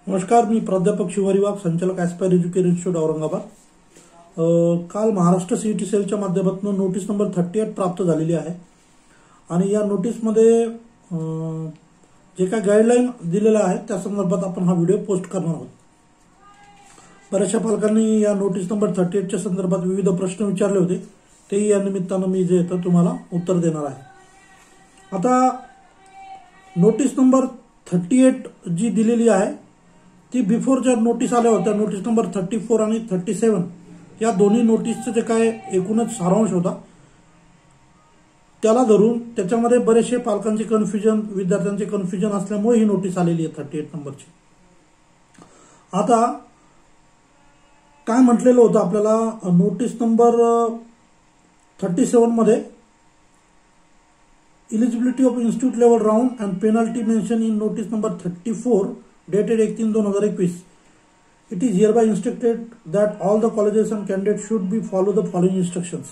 नमस्कार, मी प्राध्यापक शिवारी वाघ, संचालक ॲस्पायर एज्युकेशन इन्स्टिट्यूट औरंगाबाद. काल महाराष्ट्र सीईटी सेलच्या माध्यमातून नोटीस नंबर 38 प्राप्त झालेली आहे आणि या नोटीसमध्ये जे काही गाईडलाईन दिलेल्या आहेत त्या संदर्भात आपण हा व्हिडिओ पोस्ट करणार आहोत. बऱ्याचशा पालकांनी या नोटीस नंबर 38च्या संदर्भात विविध प्रश्न विचारले होते, तेही या निमित्तानं मी जे तर तुम्हाला उत्तर देणार आहे. आता नोटीस नंबर 38 जी दिलेली आहे ती बिफोर ज्या नोटीस आल्या होत्या, नोटीस नंबर 34 आणि 37, या दोन्ही नोटीसचं जे काय एकूणच सारांश होता त्याला धरून त्याच्यामध्ये बरेचसे पालकांचे कन्फ्युजन, विद्यार्थ्यांचे कन्फ्युजन असल्यामुळे ही नोटीस आलेली आहे 38 नंबरची. आता काय म्हटलेलं होतं आपल्याला नोटीस नंबर 37 मध्ये, eligibility of institute level round and penalty mentioned in notice number 34 dated 18/2021. It is hereby instructed that all the colleges and candidates should be follow the following instructions.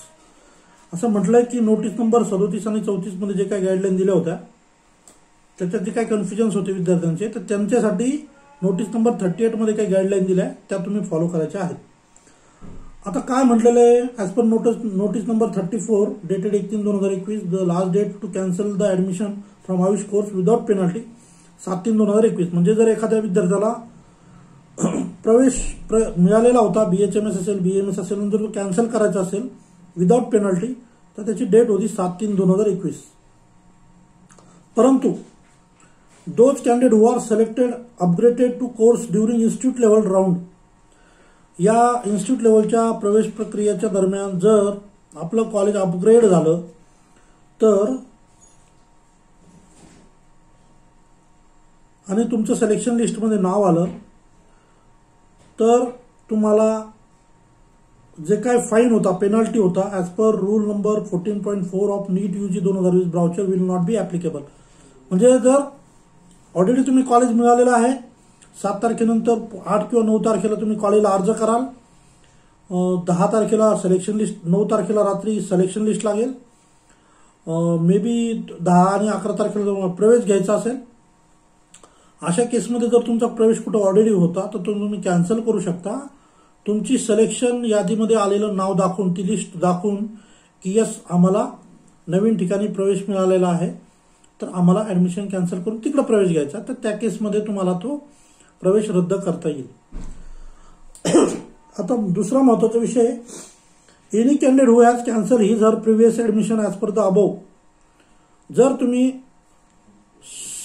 असं म्हटलंय की नोटीस नंबर 37 आणि 34 मध्ये जे काही guideline दिल्या होत्या त्याच्यात जे काही कन्फ्युजन्स होते विद्यार्थ्यांचे, तर त्यांच्यासाठी नोटीस नंबर 38 मध्ये काही गाईडलाईन दिल्या त्या तुम्ही फॉलो करायच्या आहेत. आता काय म्हटलेलं आहे, as per notice number 34 dated 18/2021, the last date to cancel the admission from AYUSH course without penalty 7/3/2021. म्हणजे जर एखाद्या विद्यार्थ्याला प्रवेश मिळालेला होता, BHMS असेल, BMS असेल, जर तो कॅन्सल करायचा असेल विदाउट पेनल्टी तर त्याची डेट होती 7/3/2021. परंतु those candidate who are selected upgraded to course during institute level round, या इन्स्टिट्यूट लेवलच्या प्रवेश प्रक्रियेच्या दरम्यान जर आपलं कॉलेज अपग्रेड झालं तर आणि तुमचं सिलेक्शन लिस्टमध्ये नाव आलं तर तुम्हाला जे काय फाईन होता, पेनल्टी होता, as per rule number 14.4 of NEET UG 2020 brochure will not be applicable. म्हणजे जर ऑलरेडी तुम्ही कॉलेज मिळालेलं आहे, 7 तारखेनंतर 8 किंवा 9 तारखेला तुम्ही कॉलेजला अर्ज कराल, 10 तारखेला सिलेक्शन लिस्ट, 9 तारखेला रात्री सिलेक्शन लिस्ट लागेल, मे बी 10 आणि 11 तारखेला तुम्हाला प्रवेश घ्यायचा असेल. अशा केसमध्ये जर तुमचा प्रवेश कुठं ऑलरेडी होता तर तुम्ही कॅन्सल करू शकता. तुमची सिलेक्शन यादीमध्ये आलेलं नाव दाखवून, ती लिस्ट दाखवून की यस आम्हाला नवीन ठिकाणी प्रवेश मिळालेला आहे तर आम्हाला ऍडमिशन कॅन्सल करून तिकडे प्रवेश घ्यायचा, तर त्या केसमध्ये तुम्हाला तो प्रवेश रद्द करता येईल. आता दुसरा महत्वाचा विषय, any candidate who has cancel his her previous admission as per the above, जर तुम्ही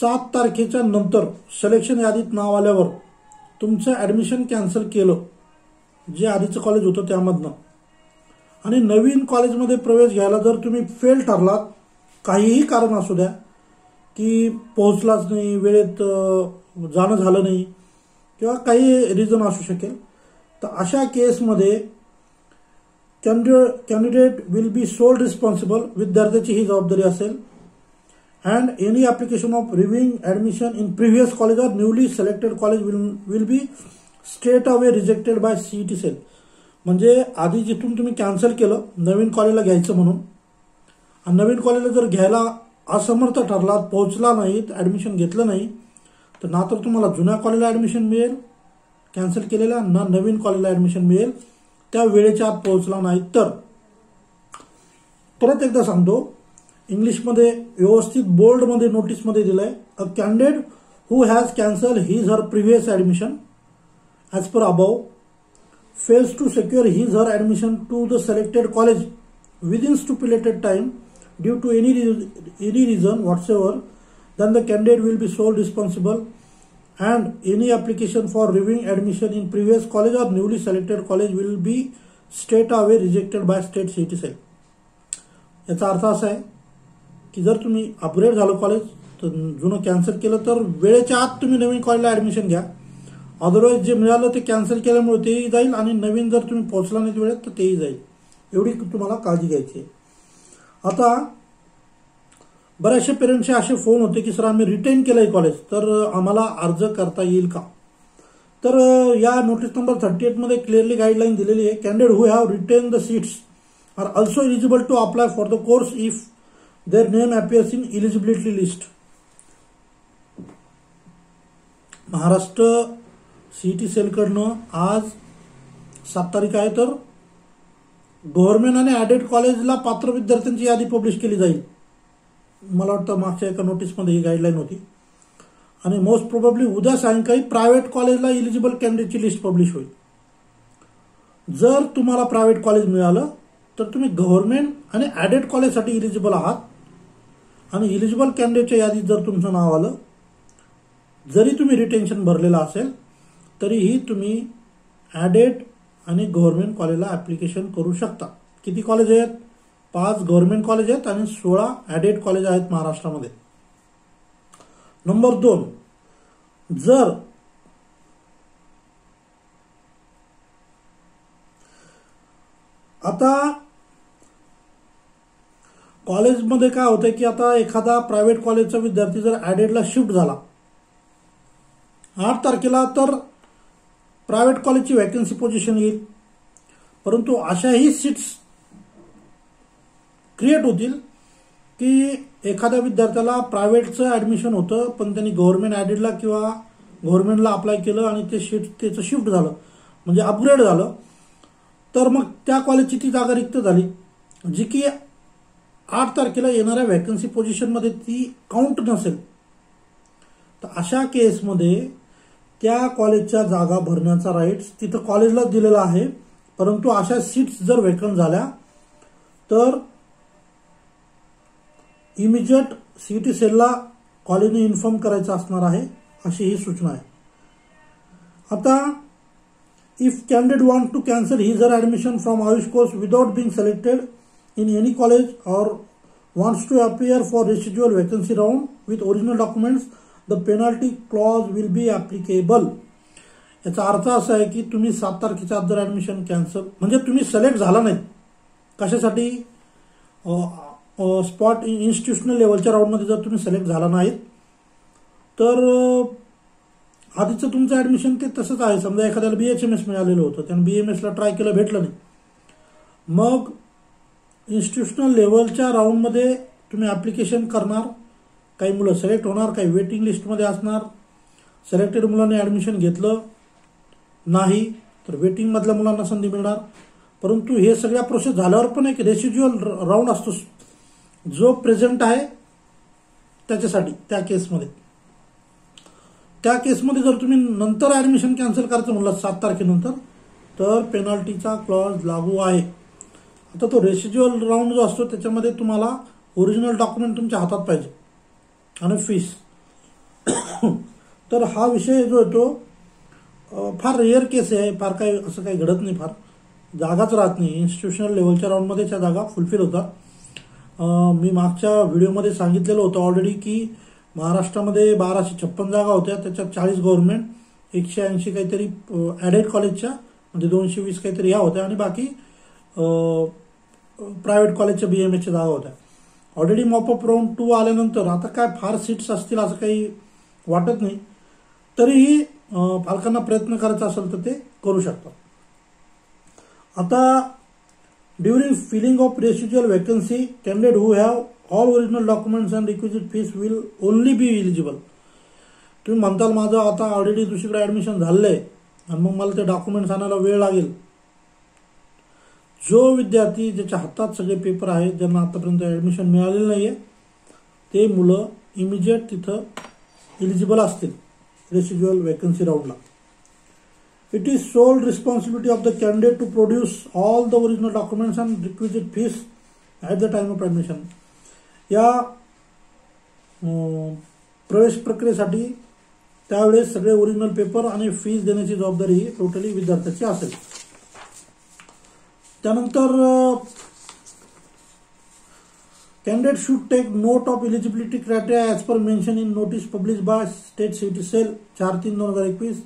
7 तारखेच्या नंतर सिलेक्शन यादीत नाव आल्यावर तुमचं ऍडमिशन कॅन्सल केलं जे आधीचं कॉलेज होतं त्यामधनं, आणि नवीन कॉलेजमध्ये प्रवेश घ्यायला जर तुम्ही फेल ठरलात, काहीही कारण असू द्या की पोहोचलाच नाही, वेळेत जाणं झालं नाही किंवा काही रिझन असू शकेल, तर अशा केसमध्ये candidate will be sole responsible, विद्यार्थ्याची ही जबाबदारी असेल. and any application of reviewing admission in previous college or newly selected college will be straight away rejected by CET cell. म्हणजे आधी जिथून तुम्ही कॅन्सल केलं नवीन कॉलेजला घ्यायचं म्हणून, आणि नवीन कॉलेजला जर घ्यायला असमर्थ ठरलात, पोहोचला नाहीत, ऍडमिशन घेतलं नाही, तर ना तर तुम्हाला जुन्या कॉलेजला ऍडमिशन मिळेल कॅन्सल केलेल्या, ना नवीन कॉलेजला ऍडमिशन मिळेल त्या वेळेच्या आत पोहोचला नाही तर. परत एकदा सांगतो, इंग्लिशमध्ये व्यवस्थित बोल्डमध्ये नोटीसमध्ये दिलंय, a candidate who has cancel his her previous admission as per above fails to secure his her admission to the selected college within stipulated time due to any reason whatsoever, then the candidate will be sole responsible and any application for reviewing admission in previous college or newly selected college will be straight away rejected by state CET cell. याचा अर्थ असा आहे की जर तुम्ही upgrade झालं college तर जुनं कॅन्सल केलं तर वेळेच्या आत तुम्ही नवीन कॉलेजला ऍडमिशन घ्या, अदरवाईज जे मिळालं ते कॅन्सल केल्यामुळे तेही जाईल आणि नवीन जर तुम्ही पोहोचला नाही वेळेत तर तेही जाईल, एवढी तुम्हाला काळजी घ्यायची आहे. आता बऱ्याचशा पेरेंट्सचे असे फोन होते की सर आम्ही रिटेन केलंय कॉलेज तर आम्हाला अर्ज करता येईल का, तर या नोटीस नंबर 38 मध्ये क्लिअरली गाईडलाईन दिलेली आहे, candidate who have retain the seats are also eligible to apply for the course if their name appears in eligibility list. Maharashtra CET सेलकडनं आज 7 तारीख आहे, तर गव्हर्नमेंट आणि ॲडेड कॉलेजला पात्र विद्यार्थ्यांची यादी पब्लिश केली जाईल. मला वाटतं मागच्या एका नोटीसमध्ये ही गाईडलाईन होती. आणि मोस्ट प्रोबेबली उद्या सायंकाळी प्रायव्हेट कॉलेजला इलिजिबल कॅन्डिडेटची लिस्ट पब्लिश होईल. जर तुम्हाला प्रायव्हेट कॉलेज मिळालं तर तुम्ही गव्हर्नमेंट आणि ॲडेड कॉलेजसाठी इलिजिबल आहात. आणि इलिजिबल कॅन्डिडेटच्या यादीत जर तुमचं नाव आलं, जरी तुम्ही रिटेन्शन भरलेलं असेल तरीही तुम्ही ॲडेड आणि गव्हर्नमेंट कॉलेजला ॲप्लिकेशन करू शकता. किती कॉलेज आहेत? 5 गव्हर्नमेंट कॉलेज आहेत आणि 16 ॲडेड कॉलेज आहेत महाराष्ट्रामध्ये. नंबर 2, जर आता कॉलेजमध्ये काय होतंय की आता एखादा प्रायव्हेट कॉलेजचा विद्यार्थी जर ॲडेडला शिफ्ट झाला 8 तारखेला, तर प्रायव्हेट कॉलेजची वॅकन्सी पोझिशन येईल. परंतु अशाही सीट्स क्रिएट होतील की एखाद्या विद्यार्थ्याला प्रायव्हेटचं ॲडमिशन होतं, पण त्यांनी गव्हर्नमेंट ॲडेडला किंवा गव्हर्नमेंटला अप्लाय केलं आणि त्याचं शिफ्ट झालं, म्हणजे अपग्रेड झालं. तर मग त्या कॉलेजची ती जागा रिक्त झाली, जी की 8 तारखेला येणाऱ्या वॅकन्सी पोझिशनमध्ये ती काउंट नसेल. तर अशा केसमध्ये त्या कॉलेजच्या जागा भरण्याचा राईट्स तिथं कॉलेजला दिलेला आहे. परंतु अशा सीट्स जर वेकंट झाल्या तर इमिजिएट सीईटी सेलला कॉलेजने इन्फॉर्म करायचं असणार आहे, अशी ही सूचना आहे. आता if candidate want to cancel his or admission from AYUSH course without being selected in any college or wants to appear for residual vacancy round with original documents, the penalty clause will be applicable. याचा अर्थ असा आहे की तुम्ही 7 तारखेच्या आत जर admission cancel, म्हणजे तुम्ही सिलेक्ट झाला नाही कशासाठी, स्पॉट इन्स्टिट्यूशनल लेवलच्या राऊंडमध्ये जर तुम्ही सिलेक्ट झाला नाहीत तर आधीचं तुमचं ॲडमिशन ते तसंच आहे. समजा एखाद्याला BHMS मिळालेलं होतं, त्यानं BMSला ट्राय केलं, भेटलं नाही, मग इन्स्टिट्यूशनल लेवलच्या राऊंडमध्ये तुम्ही ॲप्लिकेशन करणार. काही मुलं सिलेक्ट होणार, काही वेटिंग लिस्टमध्ये असणार. सिलेक्टेड मुलांनी ॲडमिशन घेतलं नाही तर वेटिंगमधल्या मुलांना संधी मिळणार. परंतु हे सगळ्या प्रोसेस झाल्यावर पण एक रेसिड्युअल राऊंड असतो जो प्रेझेंट आहे त्याच्यासाठी. त्या केसमध्ये जर तुम्ही नंतर ॲडमिशन कॅन्सल करायचं म्हणलं 7 तारखेनंतर, तर पेनल्टीचा क्लॉज लागू आहे. आता तो रेसिड्युअल राऊंड जो असतो त्याच्यामध्ये तुम्हाला ओरिजिनल डॉक्युमेंट तुमच्या हातात पाहिजे आणि फीस. तर हा विषय जो आहे तो फार रेअर केस आहे, फार काही असं काही घडत नाही, फार जागाच राहत नाही. इन्स्टिट्यूशनल लेवलच्या राऊंडमध्ये त्या जागा फुलफिल होतात. मी मागच्या व्हिडिओमध्ये सांगितलेलं होतं ऑलरेडी की महाराष्ट्रामध्ये 1256 जागा होत्या, त्याच्यात 40 गव्हर्नमेंट, 180 काहीतरी ॲडेड कॉलेजच्या, म्हणजे 220 काहीतरी ह्या होत्या, आणि बाकी प्रायव्हेट कॉलेजच्या BMSच्या जागा होत्या. ऑलरेडी मॉपअप राऊंड 2 आल्यानंतर आता काय फार सीट्स असतील असं काही वाटत नाही. तरीही पालकांना प्रयत्न करायचा असेल तर ते करू शकतात. आता during filling of residual vacancy, candidate who have all original documents and requisite fees will only be eligible. तुम्ही म्हणताल माझं आता ऑलरेडी दुसरीकडे ॲडमिशन झालं आहे आणि मग मला ते डॉक्युमेंट्स आणायला वेळ लागेल. जो विद्यार्थी ज्याच्या हातात सगळे पेपर आहेत, ज्यांना आतापर्यंत ॲडमिशन मिळालेलं नाही आहे, ते मुलं इमिजिएट तिथं इलिजिबल असतील रेसिड्युअल वॅकन्सी राऊंडला. It is sole responsibility of the candidate to produce all the original documents and requisite fees at the time of admission. या प्रवेश प्रक्रियेसाठी त्यावेळेस सगळे ओरिजिनल पेपर आणि फीस देण्याची जबाबदारी ही टोटली विद्यार्थ्याची असेल. त्यानंतर candidate should take note of eligibility criteria as per mention in notice publish by state CET cell 4/3/2021.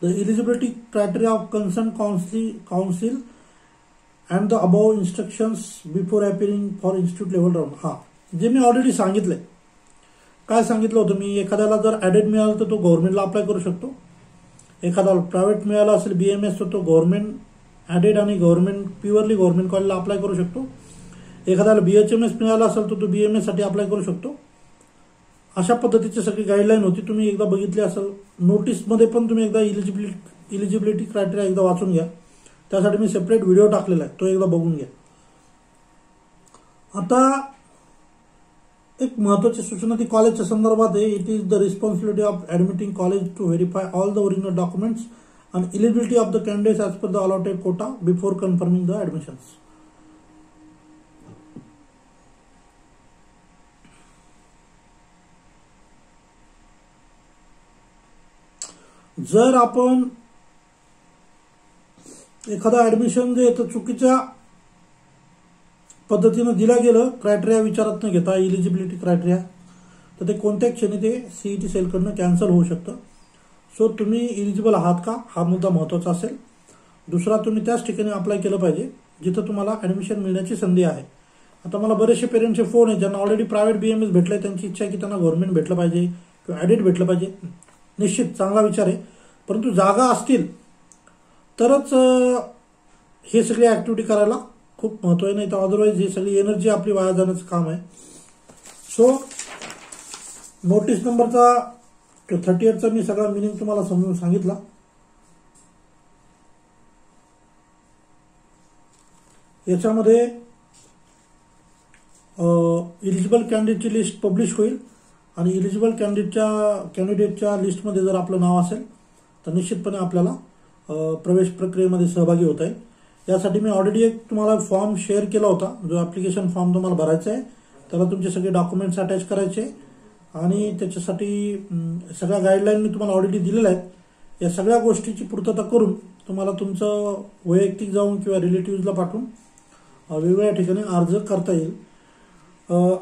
The eligibility criteria of concern council and the above instructions before appearing for institute level round. हा जे मी already सांगितलंय. काय सांगितलं होतं मी, एखाद्याला जर added मिळालं तर तो गव्हर्नमेंटला अप्लाय करू शकतो. एखाद्याला प्रायव्हेट मिळाला असेल BMS तर तो गव्हर्नमेंट ॲडेड आणि गव्हर्नमेंट प्युअरली गव्हर्नमेंट कॉलेजला अप्लाय करू शकतो. एखाद्याला BHMS मिळाला असेल तर तो BMS साठी अप्लाय करू शकतो. अशा पद्धतीची सगळी गाईडलाईन होती, तुम्ही एकदा बघितली असेल. नोटीसमध्ये पण तुम्ही एकदा इलिजिबिलिटी क्रायटेरिया एकदा वाचून घ्या. त्यासाठी मी सेपरेट व्हिडिओ टाकलेला आहे, तो एकदा बघून घ्या. आता एक महत्वाची सूचना ती कॉलेजच्या संदर्भात आहे. It is the responsibility of admitting college to verify all the original documents and eligibility of the candidates as per the allotted quota before confirming the admissions. जर आपण एखादा ऍडमिशन जे तर चुकीच्या पद्धतीने दिला गेलं, क्रायटेरिया विचारात न घेता इलिजिबिलिटी क्रायटेरिया, तर ते कोणत्या क्षणी ते सीईटी सेलकडनं कॅन्सल होऊ शकतं. सो तुम्ही इलिजिबल आहात का हा मुद्दा महत्वाचा असेल. दुसरा, तुम्ही त्याच ठिकाणी अप्लाय केलं पाहिजे जिथं तुम्हाला ऍडमिशन मिळण्याची संधी आहे. आता मला बरेचसे पेरेंट्सचे फोन आहेत ज्यांना ऑलरेडी प्रायव्हेट बीएमएस भेटले, त्यांची इच्छा आहे की त्यांना गव्हर्नमेंट भेटलं पाहिजे किंवा ऍडिट भेटलं पाहिजे. निश्चित चांगला विचार आहे, परंतु जागा असतील तरच हे सगळी ऍक्टिव्हिटी करायला खूप महत्व आहे, नाही तर अदरवाईज ही सगळी एनर्जी आपली वाया जाण्याचं काम आहे. सो नोटीस नंबरचा 38चा मी सगळा मिनिंग तुम्हाला समजून सांगितला. याच्यामध्ये इलिजिबल कॅन्डिडेटची लिस्ट पब्लिश होईल आणि इलिजिबल कॅन्डिडेटच्या लिस्टमध्ये जर आपलं नाव असेल तर निश्चितपणे आपल्याला प्रवेश प्रक्रियेमध्ये सहभागी होता येईल. यासाठी मी ऑलरेडी एक तुम्हाला फॉर्म शेअर केला होता, जो ऍप्लिकेशन फॉर्म तुम्हाला भरायचा आहे. त्याला तुमचे सगळे डॉक्युमेंट्स अटॅच करायचे आणि त्याच्यासाठी सगळ्या गाईडलाईन मी तुम्हाला ऑलरेडी दिलेल्या आहेत. या सगळ्या गोष्टीची पूर्तता करून तुम्हाला तुमचं वैयक्तिक जाऊन किंवा रिलेटिव्हजला पाठवून वेगवेगळ्या ठिकाणी अर्ज करता येईल.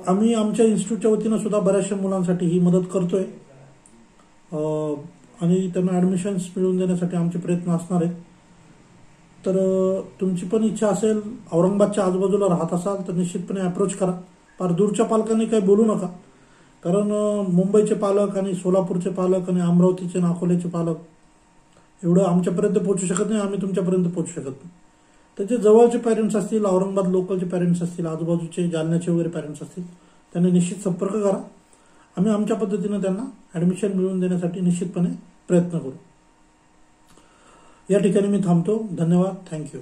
आम्ही आमच्या इन्स्टिट्यूटच्या वतीनं सुद्धा बऱ्याचशा मुलांसाठी ही मदत करतोय आणि त्यांना ऍडमिशन्स मिळवून देण्यासाठी आमचे प्रयत्न असणार आहेत. तर तुमची पण इच्छा असेल, औरंगाबादच्या आजूबाजूला राहत असाल तर निश्चितपणे अप्रोच करा. फार दूरच्या पालकांनी काही बोलू नका, कारण मुंबईचे पालक आणि सोलापूरचे पालक आणि अमरावतीचे अकोल्याचे पालक एवढं आमच्यापर्यंत पोहोचू शकत नाही, आम्ही तुमच्यापर्यंत पोहोचू शकत नाही. तर जे जवळचे पॅरेंट्स असतील, औरंगाबाद लोकलचे पॅरेंट्स असतील, आजूबाजूचे जालन्याचे वगैरे पॅरेंट्स असतील, त्यांनी निश्चित संपर्क करा. आम्ही आमच्या पद्धतीनं त्यांना ऍडमिशन मिळवून देण्यासाठी निश्चितपणे प्रयत्न करू. या ठिकाणी मी थांबतो. धन्यवाद. थँक्यू.